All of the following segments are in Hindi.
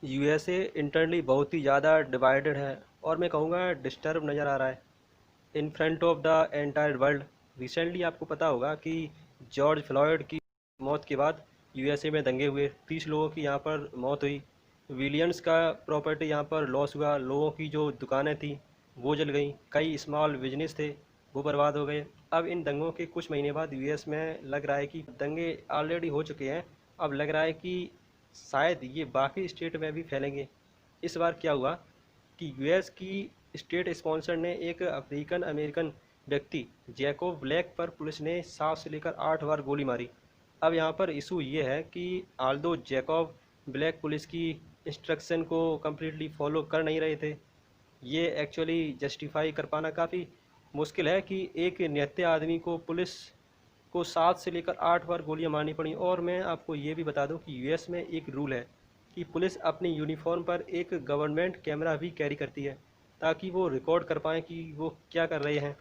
यूएसए इंटरनली बहुत ही ज़्यादा डिवाइडेड है और मैं कहूँगा डिस्टर्ब नज़र आ रहा है in front of the entire world. Recently आपको पता होगा कि जॉर्ज फ्लॉयड की मौत के बाद यूएसए में दंगे हुए, 30 लोगों की यहाँ पर मौत हुई। विलियंस का प्रॉपर्टी यहाँ पर लॉस हुआ, लोगों की जो दुकानें थी वो जल गई, कई स्मॉल बिजनेस थे वो बर्बाद हो गए। अब इन दंगों के कुछ महीने बाद यूएस में लग रहा है कि दंगे ऑलरेडी हो चुके हैं, अब लग रहा है कि शायद ये बाकी स्टेट में भी फैलेंगे। इस बार क्या हुआ कि यूएस की स्टेट स्पॉन्सर ने एक अफ्रीकन अमेरिकन व्यक्ति जैकोब ब्लैक पर पुलिस ने 7 से लेकर 8 बार गोली मारी। अब यहाँ पर इशू ये है कि आल्दो जैकोब ब्लैक पुलिस की इंस्ट्रक्शन को कम्प्लीटली फॉलो कर नहीं रहे थे, ये एक्चुअली जस्टिफाई कर पाना काफ़ी मुश्किल है कि एक निहत्थे आदमी को पुलिस को 7 से लेकर 8 बार गोलियां मारनी पड़ी। और मैं आपको ये भी बता दूं कि यूएस में एक रूल है कि पुलिस अपनी यूनिफॉर्म पर एक गवर्नमेंट कैमरा भी कैरी करती है ताकि वो रिकॉर्ड कर पाएँ कि वो क्या कर रहे हैं।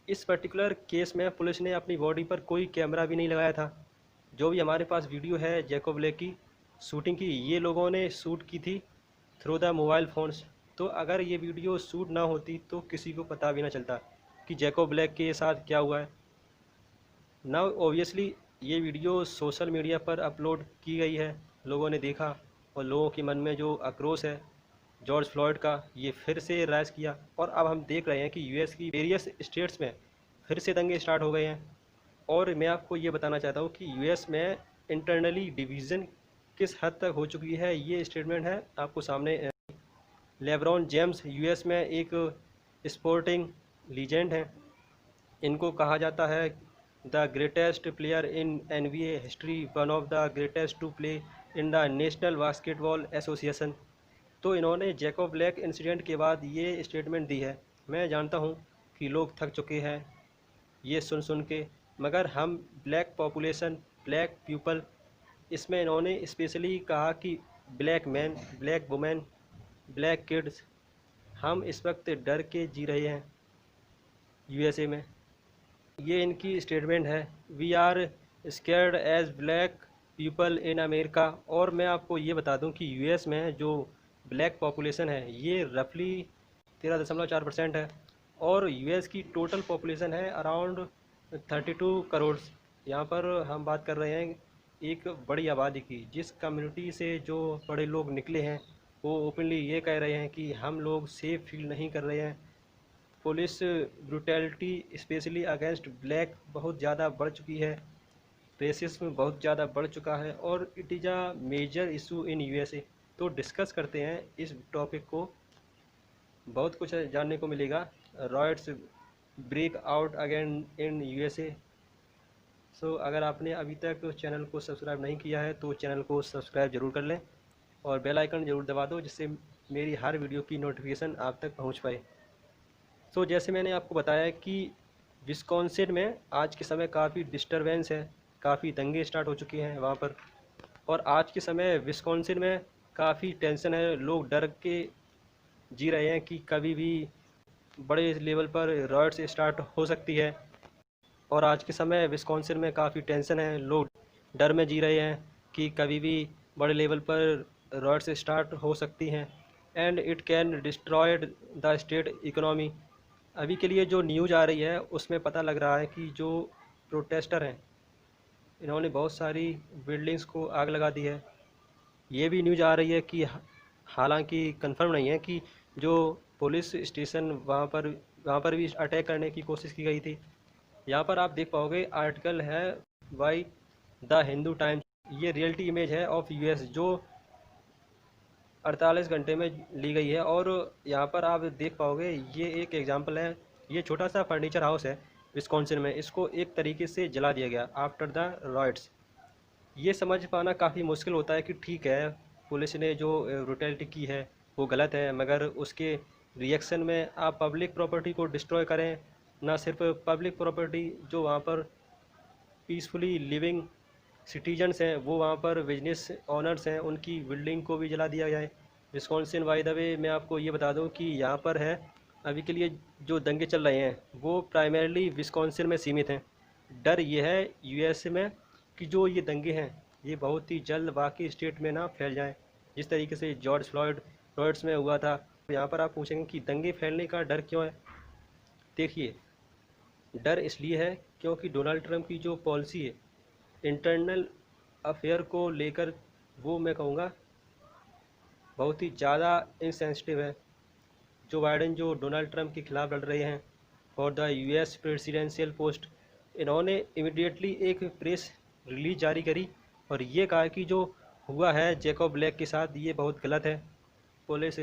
इस पर्टिकुलर केस में पुलिस ने अपनी बॉडी पर कोई कैमरा भी नहीं लगाया था। जो भी हमारे पास वीडियो है जैकोब ब्लैक की शूटिंग की, ये लोगों ने शूट की थी थ्रू द मोबाइल फ़ोन्स। तो अगर ये वीडियो शूट ना होती तो किसी को पता भी ना चलता कि जैकोब ब्लैक के साथ क्या हुआ है। नाउ ऑब्वियसली ये वीडियो सोशल मीडिया पर अपलोड की गई है, लोगों ने देखा और लोगों के मन में जो आक्रोश है जॉर्ज फ्लॉयड का, ये फिर से राइज किया। और अब हम देख रहे हैं कि यूएस की वेरियस स्टेट्स में फिर से दंगे स्टार्ट हो गए हैं। और मैं आपको ये बताना चाहता हूँ कि यूएस में इंटरनली डिवीज़न किस हद तक हो चुकी है, ये स्टेटमेंट है आपको सामने। लेब्रॉन जेम्स यूएस में एक स्पोर्टिंग लीजेंड हैं, इनको कहा जाता है the greatest player in NBA history, one of the greatest to play in the national basketball association. तो इन्होंने जैकोब ब्लैक इंसिडेंट के बाद ये स्टेटमेंट दी है। मैं जानता हूँ कि लोग थक चुके हैं ये सुन सुन के, मगर हम ब्लैक पॉपुलेशन, ब्लैक पीपल, इसमें इन्होंने स्पेशली कहा कि black man, black women, black kids, हम इस वक्त डर के जी रहे हैं यूएसए में। ये इनकी स्टेटमेंट है, we are scared as black people in America. और मैं आपको ये बता दूं कि यूएस में जो ब्लैक पॉपुलेशन है ये रफली 13.4% है और यूएस की टोटल पॉपुलेशन है अराउंड 32 करोड़। यहाँ पर हम बात कर रहे हैं एक बड़ी आबादी की, जिस कम्युनिटी से जो बड़े लोग निकले हैं वो ओपनली ये कह रहे हैं कि हम लोग सेफ फील नहीं कर रहे हैं। Police brutality specially against black बहुत ज़्यादा बढ़ चुकी है, रेसिज्म बहुत ज़्यादा बढ़ चुका है और it is a major issue in USA. तो डिस्कस करते हैं इस टॉपिक को, बहुत कुछ जानने को मिलेगा। Riots break out again in USA. So अगर आपने अभी तक चैनल को सब्सक्राइब नहीं किया है तो चैनल को सब्सक्राइब ज़रूर कर लें और बेल आइकन ज़रूर दबा दो जिससे मेरी हर वीडियो की नोटिफिकेशन आप तक पहुंच पाए। तो जैसे मैंने आपको बताया कि विस्कॉन्सिन में आज के समय काफ़ी डिस्टरबेंस है, काफ़ी दंगे स्टार्ट हो चुके हैं वहाँ पर। और आज के समय विस्कॉन्सिन में काफ़ी टेंशन है, लोग डर के जी रहे हैं कि कभी भी बड़े लेवल पर रॉयट्स स्टार्ट हो सकती है। और आज के समय विस्कॉन्सिन में काफ़ी टेंशन है, लोग डर में जी रहे हैं कि कभी भी बड़े लेवल पर रॉयट्स स्टार्ट हो सकती हैं and it can destroyed the state economy. अभी के लिए जो न्यूज़ आ रही है उसमें पता लग रहा है कि जो प्रोटेस्टर हैं इन्होंने बहुत सारी बिल्डिंग्स को आग लगा दी है। ये भी न्यूज़ आ रही है कि हालांकि कंफर्म नहीं है कि जो पुलिस स्टेशन वहाँ पर भी अटैक करने की कोशिश की गई थी। यहाँ पर आप देख पाओगे आर्टिकल है बाई द हिंदू टाइम्स, ये रियलिटी इमेज है ऑफ यूएस जो 48 घंटे में ली गई है। और यहाँ पर आप देख पाओगे ये एक एग्जांपल है, ये छोटा सा फर्नीचर हाउस है विस्कॉन्सिन में, इसको एक तरीके से जला दिया गया आफ्टर द रॉयट्स। ये समझ पाना काफ़ी मुश्किल होता है कि ठीक है पुलिस ने जो ब्रुटैलिटी की है वो गलत है, मगर उसके रिएक्शन में आप पब्लिक प्रॉपर्टी को डिस्ट्रॉय करें। ना सिर्फ पब्लिक प्रॉपर्टी, जो वहाँ पर पीसफुली लिविंग सिटीजन्स हैं, वो वहाँ पर बिजनेस ऑनर्स हैं, उनकी बिल्डिंग को भी जला दिया जाए। विस्कॉन्सिन बाय द वे मैं आपको ये बता दूं कि यहाँ पर है अभी के लिए जो दंगे चल रहे हैं वो प्राइमरीली विस्कॉन्सिन में सीमित हैं। डर ये है यूएस में कि जो ये दंगे हैं ये बहुत ही जल्द बाकी स्टेट में ना फैल जाएं। जिस तरीके से जॉर्ज फ्लॉयड्स में हुआ था। यहाँ पर आप पूछेंगे कि दंगे फैलने का डर क्यों है। देखिए, डर इसलिए है क्योंकि डोनाल्ड ट्रंप की जो पॉलिसी है इंटरनल अफेयर को लेकर, वो मैं कहूँगा बहुत ही ज़्यादा इनसेंसिटिव है। जो बाइडेन जो डोनाल्ड ट्रंप के खिलाफ लड़ रहे हैं for the US presidential post, इन्होंने इमिडिएटली एक प्रेस रिलीज जारी करी और ये कहा कि जो हुआ है जैकब ब्लैक के साथ ये बहुत गलत है, पुलिस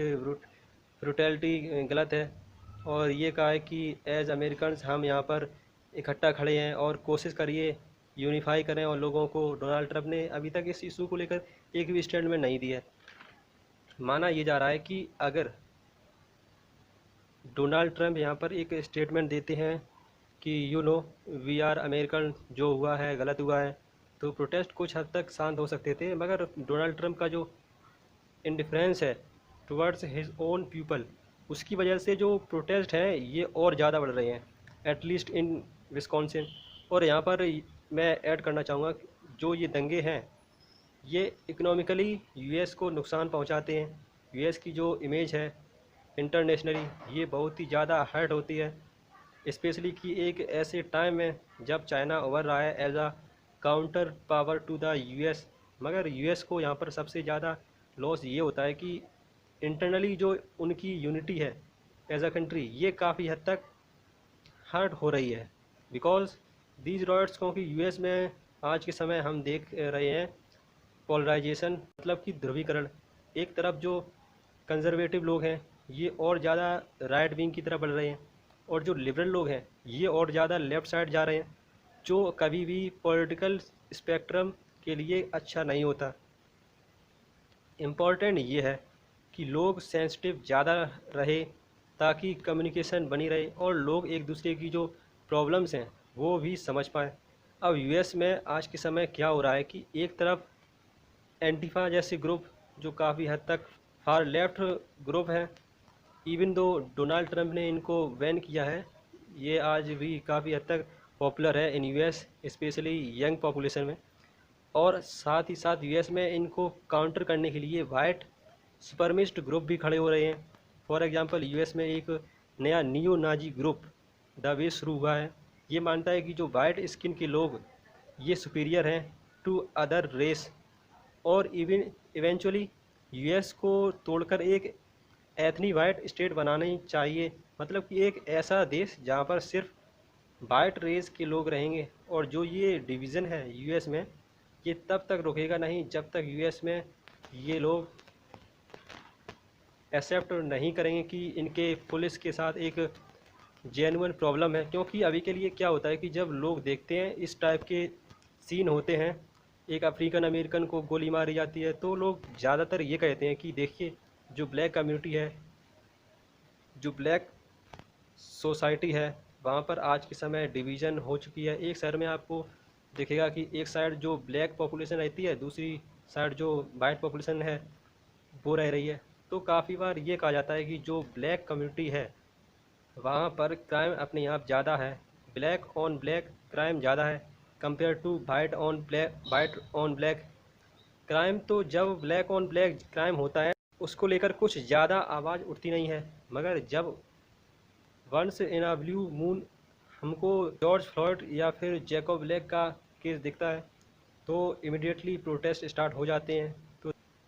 ब्रुटैलिटी गलत है। और ये कहा है कि एज अमेरिकन हम यहाँ पर इकट्ठा खड़े हैं और कोशिश करिए यूनिफाई करें और लोगों को। डोनाल्ड ट्रंप ने अभी तक इस इशू को लेकर एक भी स्टेटमेंट नहीं दिया है। माना ये जा रहा है कि अगर डोनाल्ड ट्रंप यहाँ पर एक स्टेटमेंट देते हैं कि वी आर अमेरिकन, जो हुआ है गलत हुआ है, तो प्रोटेस्ट कुछ हद तक शांत हो सकते थे। मगर डोनाल्ड ट्रंप का जो इंडिफरेंस है टुवर्ड्स हिज ओन पीपल, उसकी वजह से जो प्रोटेस्ट हैं ये और ज़्यादा बढ़ रहे हैं, एटलीस्ट इन विस्कॉन्सिन। और यहाँ पर मैं ऐड करना चाहूँगा जो ये दंगे हैं ये इकोनॉमिकली यूएस को नुकसान पहुँचाते हैं। यूएस की जो इमेज है इंटरनेशनली ये बहुत ही ज़्यादा हर्ट होती है, स्पेशली कि एक ऐसे टाइम में जब चाइना उभर रहा है as a counter power to the US. मगर यूएस को यहाँ पर सबसे ज़्यादा लॉस ये होता है कि इंटरनली जो उनकी यूनिटी है एज अ कंट्री ये काफ़ी हद तक हर्ट हो रही है बिकॉज दीज रॉयट्स। क्योंकि यूएस में आज के समय हम देख रहे हैं पोलराइजेशन, मतलब कि ध्रुवीकरण। एक तरफ जो कंजर्वेटिव लोग हैं ये और ज़्यादा राइट विंग की तरफ बढ़ रहे हैं और जो लिबरल लोग हैं ये और ज़्यादा लेफ़्ट साइड जा रहे हैं, जो कभी भी पॉलिटिकल स्पेक्ट्रम के लिए अच्छा नहीं होता। इम्पॉर्टेंट ये है कि लोग सेंसिटिव ज़्यादा रहे ताकि कम्युनिकेशन बनी रहे और लोग एक दूसरे की जो प्रॉब्लम्स हैं वो भी समझ पाएँ। अब यूएस में आज के समय क्या हो रहा है कि एक तरफ एंटीफा जैसे ग्रुप जो काफ़ी हद तक फार लेफ्ट ग्रुप हैं, इवन दो डोनाल्ड ट्रंप ने इनको बैन किया है, ये आज भी काफ़ी हद तक पॉपुलर है in US, specially young population में। और साथ ही साथ यूएस में इनको काउंटर करने के लिए वाइट सुपरमिस्ट ग्रुप भी खड़े हो रहे हैं। फॉर एग्जांपल यूएस में एक नया neo Nazi group the way शुरू हुआ है। ये मानता है कि जो वाइट स्किन के लोग ये सुपीरियर हैं टू अदर रेस, और इवेंचुअली यूएस को तोड़कर एक एथनी वाइट स्टेट बनानी चाहिए, मतलब कि एक ऐसा देश जहाँ पर सिर्फ वाइट रेस के लोग रहेंगे। और जो ये डिवीज़न है यूएस में ये तब तक रुकेगा नहीं जब तक यूएस में ये लोग एक्सेप्ट नहीं करेंगे कि इनके पुलिस के साथ एक जेन्युइन प्रॉब्लम है। क्योंकि अभी के लिए क्या होता है कि जब लोग देखते हैं इस टाइप के सीन होते हैं, एक अफ्रीकन अमेरिकन को गोली मारी जाती है, तो लोग ज़्यादातर ये कहते हैं कि देखिए जो ब्लैक कम्युनिटी है, जो ब्लैक सोसाइटी है, वहाँ पर आज के समय डिवीज़न हो चुकी है। एक शहर में आपको दिखेगा कि एक साइड जो ब्लैक पॉपुलेशन रहती है, दूसरी साइड जो वाइट पॉपुलेशन है वो रह रही है। तो काफ़ी बार ये कहा जाता है कि जो ब्लैक कम्युनिटी है वहाँ पर क्राइम अपने आप ज़्यादा है, ब्लैक ऑन ब्लैक क्राइम ज़्यादा है compare to white on black crime. तो जब ब्लैक ऑन ब्लैक क्राइम होता है उसको लेकर कुछ ज़्यादा आवाज़ उठती नहीं है, मगर जब once in a blue moon हमको जॉर्ज फ्लॉयड या फिर जैकब ब्लैक का केस दिखता है तो इमिडिएटली प्रोटेस्ट स्टार्ट हो जाते हैं।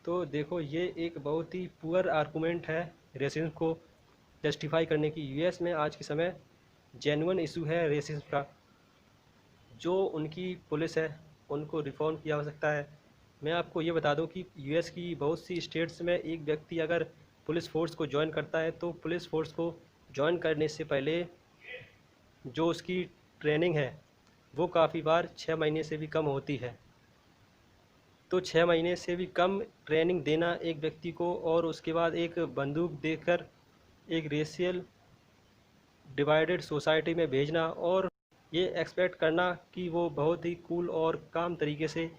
तो देखो ये एक बहुत ही पुअर आर्गूमेंट है रेसिज्म को जस्टिफाई करने की। यूएस में आज के समय जेन्युइन इशू है रेसिज्म का। जो उनकी पुलिस है उनको रिफॉर्म की आवश्यकता है। मैं आपको ये बता दूं कि यूएस की बहुत सी स्टेट्स में एक व्यक्ति अगर पुलिस फोर्स को ज्वाइन करता है तो पुलिस फोर्स को ज्वाइन करने से पहले जो उसकी ट्रेनिंग है वो काफ़ी बार 6 महीने से भी कम होती है। तो 6 महीने से भी कम ट्रेनिंग देना एक व्यक्ति को और उसके बाद एक बंदूक देकर एक रेशियल डिवाइडेड सोसाइटी में भेजना और ये एक्सपेक्ट करना कि वो बहुत ही कूल और काम तरीके से